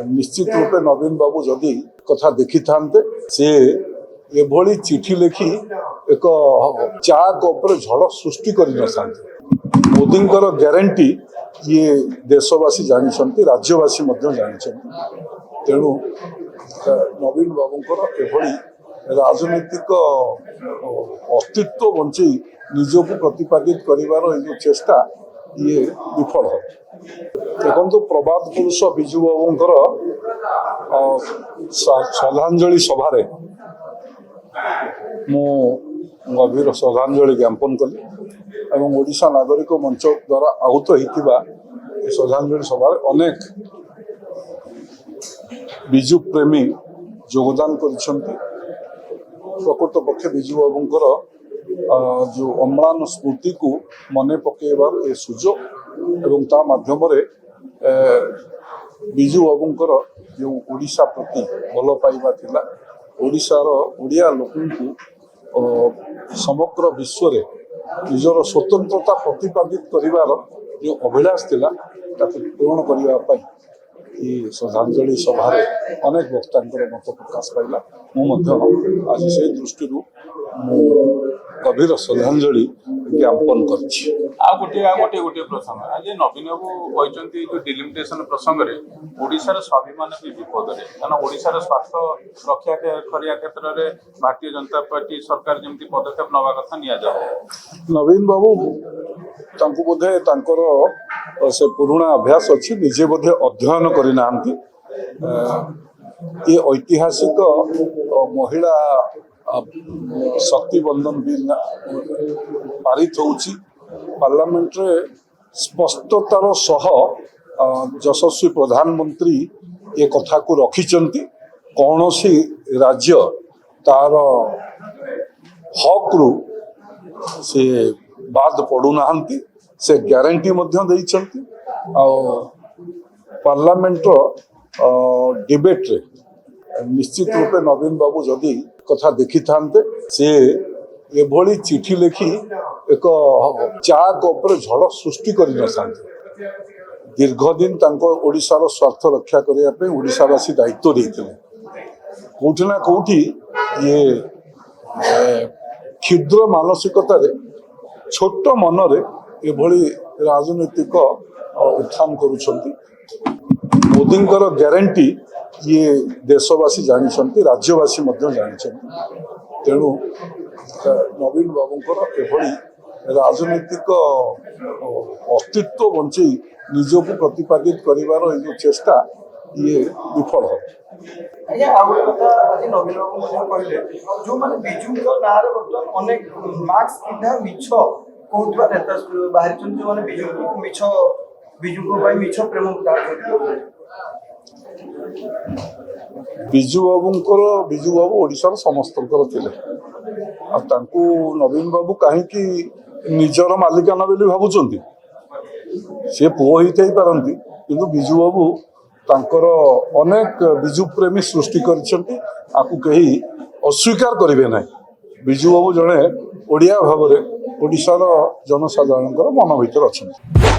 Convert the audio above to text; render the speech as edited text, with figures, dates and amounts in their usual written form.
निश्चित रूपे नवीन बाबू जदि कथा देखी था सी एभली चिठी लिखि एक चा कप झड़ सृष्टि कर मोदी ग्यारंटी ये देशवासी जानते राज्यवासी जानते तेणु नवीन बाबूंकर एभली राजनीतिक अस्तित्व बंचे निजक प्रतिपादित करिवार जो चेष्टा ये विफल हो देखो प्रभात पुरुष विजु बाबूंकर श्रद्धांजलि सभारे मु गभीर श्रद्धांजलि ज्ञापन कली एवं ओडिशा नागरिक मंच द्वारा आहूत होता श्रद्धांजलि सभारे अनेक विजु प्रेमी योगदान कर प्रकृत पक्षे विजु बाबूंकर जो अम्लान स्मृति को मन पकेबार ए सुजोग एवं ता माध्यम विजु बाबूंकर जो ओडिशा प्रति भल पाइबा थिला ओडिशार ओडिया लोकंकु समग्र विश्व रे निजर स्वतंत्रता प्रतिपादित करिवार जो अभिलाष थिला ताकु पूर्ण करिवा पई ये श्रद्धांजलि सभा अनेक वक्ता मत प्रकाश पाइला आज से दृष्टि गभीर श्रद्धांजलि ज्ञापन कर गोटे प्रसंग आज नवीन बाबू कहते जो डिलिमिटेशन प्रसंग में ओडिशार स्वाभिमान भी विपद में कारण ओडिशार स्वास्थ्य रक्षा करने क्षेत्र में भारतीय जनता पार्टी सरकार जमी पदक्षेप नवा कथा नि नवीन बाबू बोधे से पुराणा अभ्यास अच्छी निजे बोधे अध्ययन करना ये ऐतिहासिक महिला शक्ति बंधन बिल पारित होउची पार्लियामेंट रे स्पष्टतार सह यशस्वी प्रधानमंत्री ये कथा को रखिचंती कौन सी राज्य तार हक रु से बाद पड़ुना से ग्यारंटी मध्य देइचंती पार्लियामेंट डिबेट रे निश्चित रूपे नवीन बाबू जदि कथा देखी था सी एभली चिठी लिखि एक चा कप झड़ सृष्टि कर दीर्घ दिन ओडिशार स्वार्थ रक्षा करने ओडिशावासी दायित्व देते कौटि ना कौटि ये क्षुद्र मानसिकतार छोट मनरे एभली राजनीतिक उत्थान करुछंती मोदी ग्यारंटी ये देशवासी जानते राज्यवासी जानते तेणु नवीन बाबूंकर एभली राजनीतिक अस्तित्व बंचे निजक प्रतिपादित करिवार जो चेष्टा ये विफल हो नवीन बाबू जो मैंने विजु ना अनेक मार्क्स किंवा मिछ कहूबा नेता बाहर जो मैंने विजु प्रेम विजु बाबू ओडिशार समस्तंकर थिले नवीन बाबू कहीं निजर मालिकाना बोली भावुंट सी पुओ ही पारती किंतु विजु बाबू तांकर अनेक विजु प्रेमी सृष्टि करी अस्वीकार करेंगे ना विजु बाबू जड़े ओडिया भाव में ओडिशार जनसाधारण मन भीतर अच्छा।